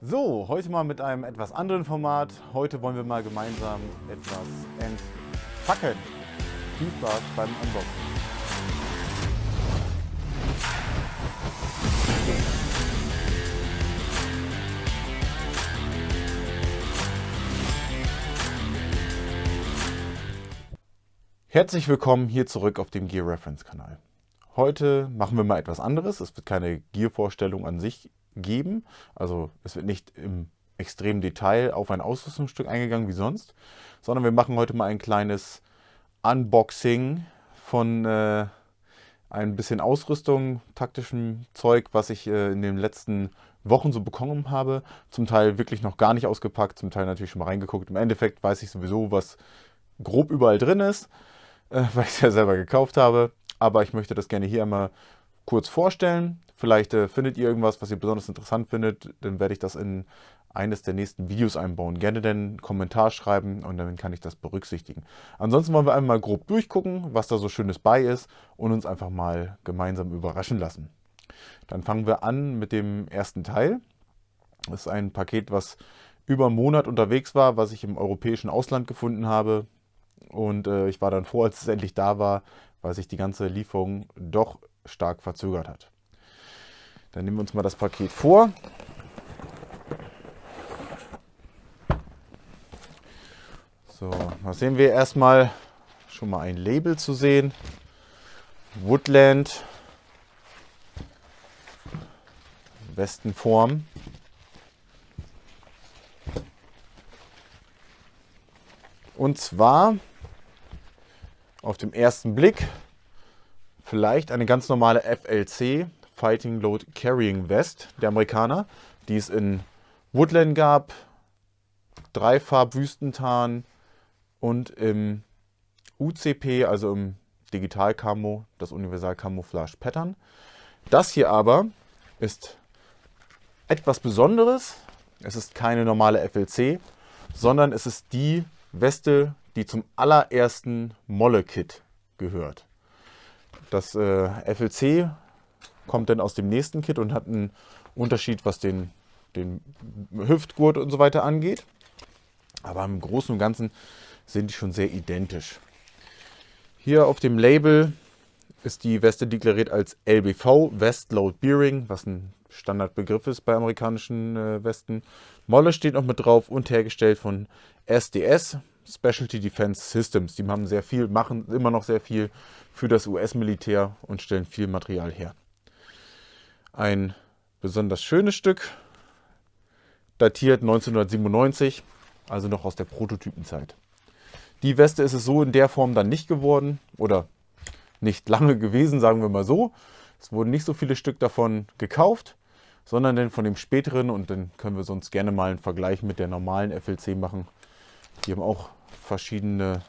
So, heute mal mit einem etwas anderen Format. Heute wollen wir mal gemeinsam etwas entpacken. Viel Spaß beim Unboxing. Herzlich willkommen hier zurück auf dem Gear Reference Kanal. Heute machen wir mal etwas anderes. Es wird keine Gear-Vorstellung an sich geben. Also es wird nicht im extremen Detail auf ein Ausrüstungsstück eingegangen wie sonst, sondern wir machen heute mal ein kleines Unboxing von ein bisschen Ausrüstung, taktischem Zeug, was ich in den letzten Wochen so bekommen habe. Zum Teil wirklich noch gar nicht ausgepackt, zum Teil natürlich schon mal reingeguckt. Im Endeffekt weiß ich sowieso, was grob überall drin ist, weil ich es ja selber gekauft habe. Aber ich möchte das gerne hier einmal kurz vorstellen. Vielleicht findet ihr irgendwas, was ihr besonders interessant findet. Dann werde ich das in eines der nächsten Videos einbauen. Gerne dann einen Kommentar schreiben und dann kann ich das berücksichtigen. Ansonsten wollen wir einmal grob durchgucken, was da so Schönes bei ist und uns einfach mal gemeinsam überraschen lassen. Dann fangen wir an mit dem ersten Teil. Das ist ein Paket, was über einen Monat unterwegs war, was ich im europäischen Ausland gefunden habe. Und ich war dann froh, als es endlich da war, weil sich die ganze Lieferung doch stark verzögert hat. Dann nehmen wir uns mal das Paket vor. So, was sehen wir erstmal? Schon mal ein Label zu sehen. Woodland. Westenform. Und zwar auf dem ersten Blick vielleicht eine ganz normale FLC, Fighting Load Carrying Vest der Amerikaner, die es in Woodland gab, Dreifarb Wüstentarn und im UCP, also im Digital Camo, das Universal Camouflage Pattern. Das hier aber ist etwas Besonderes. Es ist keine normale FLC, sondern es ist die Weste, die zum allerersten Molle-Kit gehört. Das FLC kommt dann aus dem nächsten Kit und hat einen Unterschied, was den Hüftgurt und so weiter angeht. Aber im Großen und Ganzen sind die schon sehr identisch. Hier auf dem Label ist die Weste deklariert als LBV, Vest Load Bearing, was ein Standardbegriff ist bei amerikanischen Westen. Molle steht noch mit drauf und hergestellt von SDS, Specialty Defense Systems. Die haben sehr viel, machen immer noch sehr viel für das US-Militär und stellen viel Material her. Ein besonders schönes Stück, datiert 1997, also noch aus der Prototypenzeit. Die Weste ist es so in der Form dann nicht geworden oder nicht lange gewesen, sagen wir mal so. Es wurden nicht so viele Stück davon gekauft, sondern dann von dem späteren, und dann können wir sonst gerne mal einen Vergleich mit der normalen FLC machen. Die haben auch verschiedene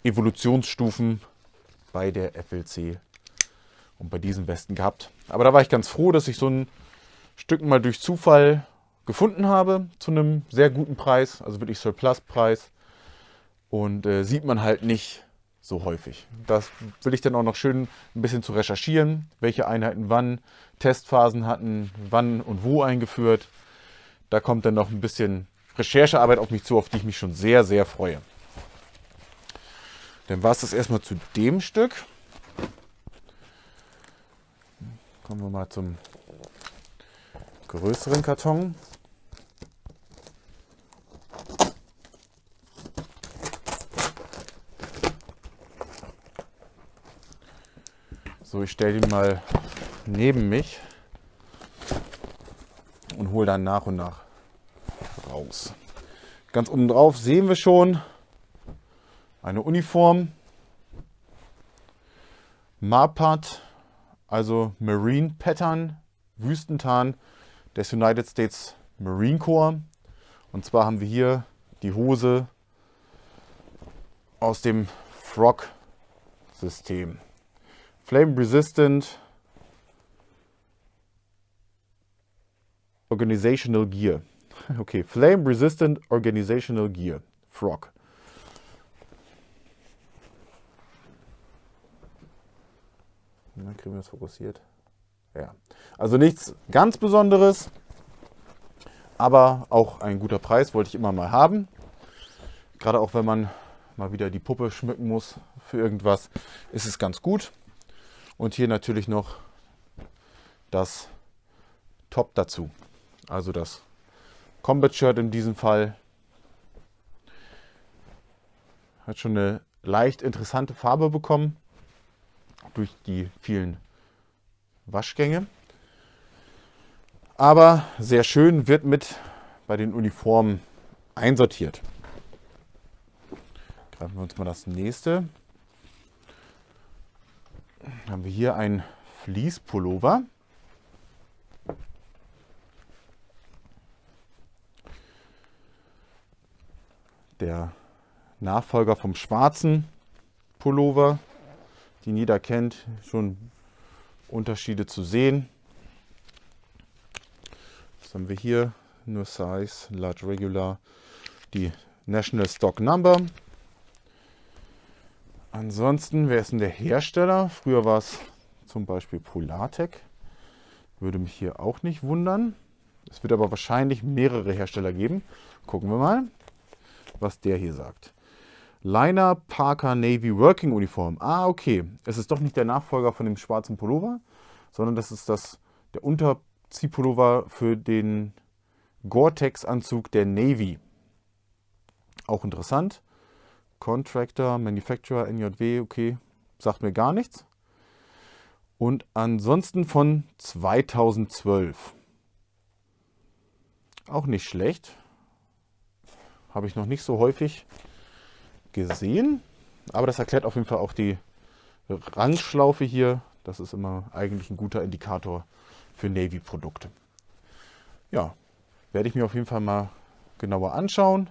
Evolutionsstufen bei der FLC und bei diesen Westen gehabt. Aber da war ich ganz froh, dass ich so ein Stück mal durch Zufall gefunden habe zu einem sehr guten Preis, also wirklich Surplus-Preis. Und sieht man halt nicht so häufig. Das will ich dann auch noch schön ein bisschen zu recherchieren, welche Einheiten wann Testphasen hatten, wann und wo eingeführt. Da kommt dann noch ein bisschen Recherchearbeit auf mich zu, auf die ich mich schon sehr, sehr freue. Dann war es das erstmal zu dem Stück. Kommen wir mal zum größeren Karton. So, ich stelle ihn mal neben mich und hole dann nach und nach raus. Ganz oben drauf sehen wir schon eine Uniform. MAPAT, also Marine Pattern, Wüstentarn des United States Marine Corps. Und zwar haben wir hier die Hose aus dem Frog-System. Flame Resistant Organizational Gear. Okay, Flame Resistant Organizational Gear. Frog. Dann kriegen wir das fokussiert. Ja, also nichts ganz Besonderes. Aber auch ein guter Preis, wollte ich immer mal haben. Gerade auch wenn man mal wieder die Puppe schmücken muss für irgendwas, ist es ganz gut. Und hier natürlich noch das Top dazu. Also das Combat Shirt in diesem Fall. Hat schon eine leicht interessante Farbe bekommen durch die vielen Waschgänge. Aber sehr schön, wird mit bei den Uniformen einsortiert. Greifen wir uns mal das nächste. Dann haben wir hier ein Fleece-Pullover. Der Nachfolger vom schwarzen Pullover, den jeder kennt, schon Unterschiede zu sehen. Was haben wir hier? Nur Size, Large Regular, die National Stock Number. Ansonsten, wer ist denn der Hersteller? Früher war es zum Beispiel Polartec. Würde mich hier auch nicht wundern. Es wird aber wahrscheinlich mehrere Hersteller geben. Gucken wir mal, was der hier sagt. Liner Parker Navy Working Uniform. Ah, okay. Es ist doch nicht der Nachfolger von dem schwarzen Pullover, sondern das ist der Unterziehpullover für den Gore-Tex-Anzug der Navy. Auch interessant. Contractor, Manufacturer, NJW, okay, sagt mir gar nichts. Und ansonsten von 2012. Auch nicht schlecht. Habe ich noch nicht so häufig gesehen. Aber das erklärt auf jeden Fall auch die Rangschlaufe hier. Das ist immer eigentlich ein guter Indikator für Navy-Produkte. Ja, werde ich mir auf jeden Fall mal genauer anschauen.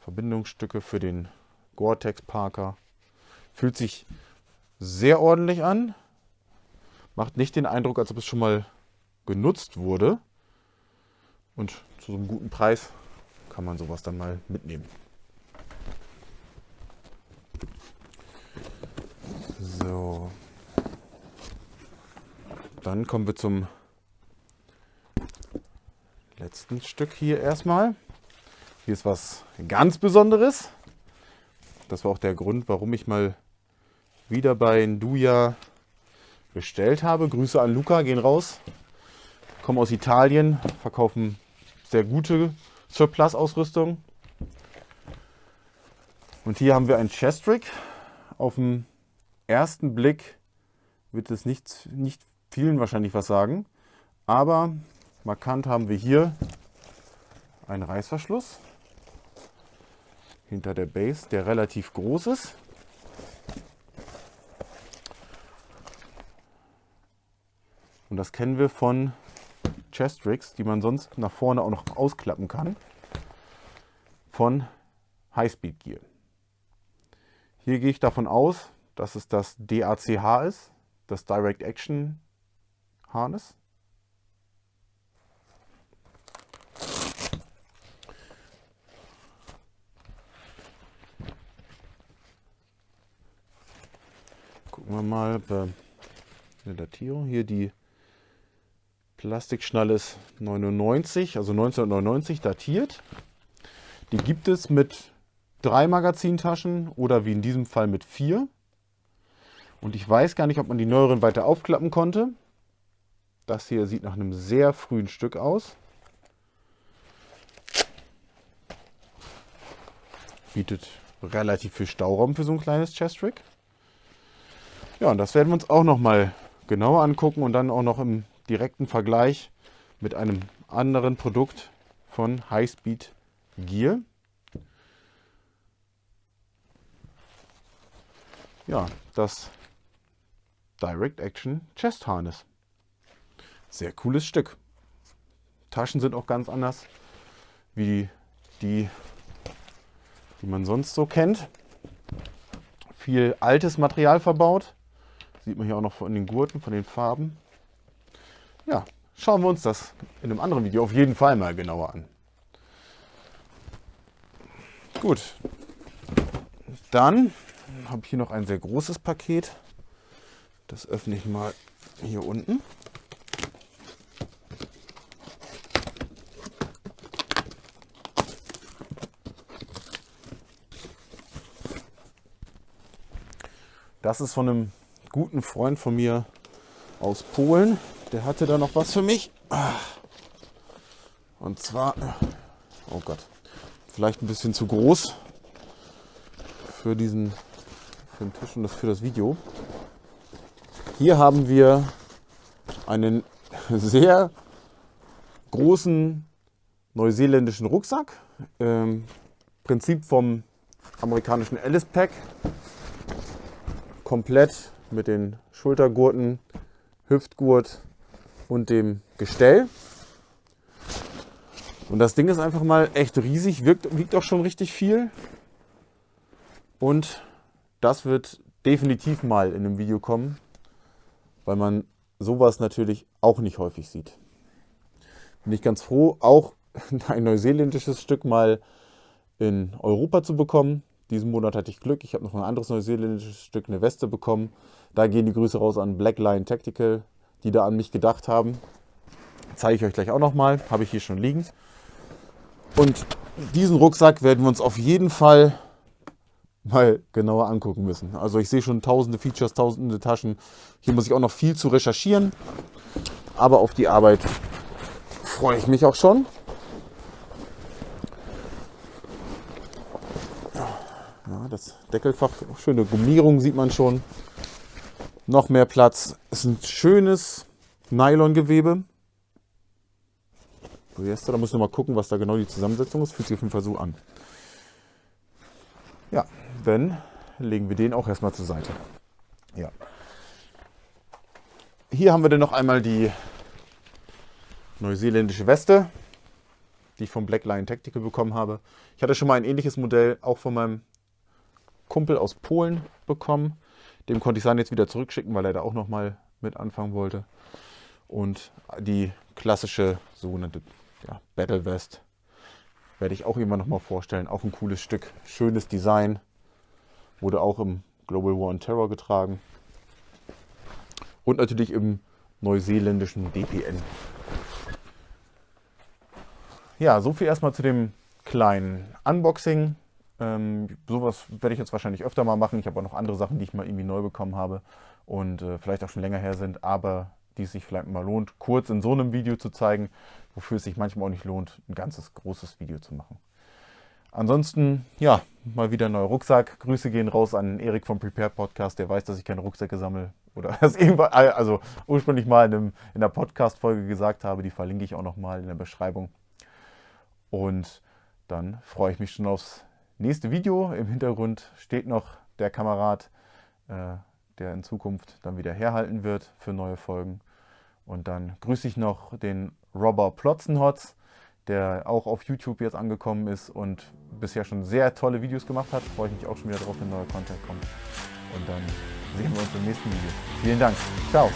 Verbindungsstücke für den Gore-Tex Parker. Fühlt sich sehr ordentlich an. Macht nicht den Eindruck, als ob es schon mal genutzt wurde. Und zu so einem guten Preis kann man sowas dann mal mitnehmen. So. Dann kommen wir zum letzten Stück hier erstmal. Hier ist was ganz Besonderes. Das war auch der Grund, warum ich mal wieder bei Nduja bestellt habe. Grüße an Luca, gehen raus. Kommen aus Italien, verkaufen sehr gute Surplus-Ausrüstung. Und hier haben wir ein Chest-Rig. Auf den ersten Blick wird es nicht vielen wahrscheinlich was sagen. Aber markant haben wir hier einen Reißverschluss hinter der Base, der relativ groß ist. Und das kennen wir von Chest Rigs, die man sonst nach vorne auch noch ausklappen kann, von Highspeed Gear. Hier gehe ich davon aus, dass es das DACH ist, das Direct Action Harness. Gucken wir mal eine Datierung. Hier die Plastikschnalle ist 99, also 1999 datiert. Die gibt es mit 3 Magazintaschen oder wie in diesem Fall mit 4. Und ich weiß gar nicht, ob man die neueren weiter aufklappen konnte. Das hier sieht nach einem sehr frühen Stück aus. Bietet relativ viel Stauraum für so ein kleines Chest-Rig. Ja, und das werden wir uns auch noch mal genauer angucken und dann auch noch im direkten Vergleich mit einem anderen Produkt von Highspeed Gear. Ja, das Direct Action Chest Harness. Sehr cooles Stück. Taschen sind auch ganz anders wie die man sonst so kennt. Viel altes Material verbaut. Sieht man hier auch noch von den Gurten, von den Farben. Ja, schauen wir uns das in einem anderen Video auf jeden Fall mal genauer an. Gut, dann habe ich hier noch ein sehr großes Paket. Das öffne ich mal hier unten. Das ist von einem guten Freund von mir aus Polen. Der hatte da noch was für mich. Und zwar, oh Gott, vielleicht ein bisschen zu groß für den Tisch und für das Video. Hier haben wir einen sehr großen neuseeländischen Rucksack. Prinzip vom amerikanischen Alice Pack. Komplett mit den Schultergurten, Hüftgurt und dem Gestell. Und das Ding ist einfach mal echt riesig, wiegt auch schon richtig viel. Und das wird definitiv mal in einem Video kommen, weil man sowas natürlich auch nicht häufig sieht. Bin ich ganz froh, auch ein neuseeländisches Stück mal in Europa zu bekommen. Diesen Monat hatte ich Glück. Ich habe noch ein anderes neuseeländisches Stück, eine Weste bekommen. Da gehen die Grüße raus an Black Lion Tactical, die da an mich gedacht haben. Zeige ich euch gleich auch nochmal. Habe ich hier schon liegen. Und diesen Rucksack werden wir uns auf jeden Fall mal genauer angucken müssen. Also ich sehe schon tausende Features, tausende Taschen. Hier muss ich auch noch viel zu recherchieren. Aber auf die Arbeit freue ich mich auch schon. Ja, das Deckelfach, schöne Gummierung sieht man schon. Noch mehr Platz. Es ist ein schönes Nylongewebe. Da muss ich noch mal gucken, was da genau die Zusammensetzung ist. Fühlt sich auf jeden Fall so an. Ja, dann legen wir den auch erstmal zur Seite. Ja. Hier haben wir dann noch einmal die neuseeländische Weste, die ich vom Black Lion Tactical bekommen habe. Ich hatte schon mal ein ähnliches Modell auch von meinem Kumpel aus Polen bekommen. Dem konnte ich seinen jetzt wieder zurückschicken, weil er da auch noch mal mit anfangen wollte. Und die klassische sogenannte Battle Vest werde ich auch irgendwann noch mal vorstellen. Auch ein cooles Stück, schönes Design. Wurde auch im Global War on Terror getragen. Und natürlich im neuseeländischen DPN. Ja, so viel erstmal zu dem kleinen Unboxing. Sowas werde ich jetzt wahrscheinlich öfter mal machen. Ich habe auch noch andere Sachen, die ich mal irgendwie neu bekommen habe und vielleicht auch schon länger her sind, aber die es sich vielleicht mal lohnt, kurz in so einem Video zu zeigen, wofür es sich manchmal auch nicht lohnt, ein ganzes großes Video zu machen. Ansonsten, ja, mal wieder ein neuer Rucksack. Grüße gehen raus an Erik vom Prepare Podcast, der weiß, dass ich keine Rucksäcke sammle oder das irgendwann, also ursprünglich mal in der Podcast-Folge gesagt habe. Die verlinke ich auch noch mal in der Beschreibung. Und dann freue ich mich schon aufs nächste Video. Im Hintergrund steht noch der Kamerad, der in Zukunft dann wieder herhalten wird für neue Folgen. Und dann grüße ich noch den Robber Plotzenhotz, der auch auf YouTube jetzt angekommen ist und bisher schon sehr tolle Videos gemacht hat. Freue ich mich auch schon wieder drauf, wenn neuer Content kommt. Und dann sehen wir uns im nächsten Video. Vielen Dank. Ciao.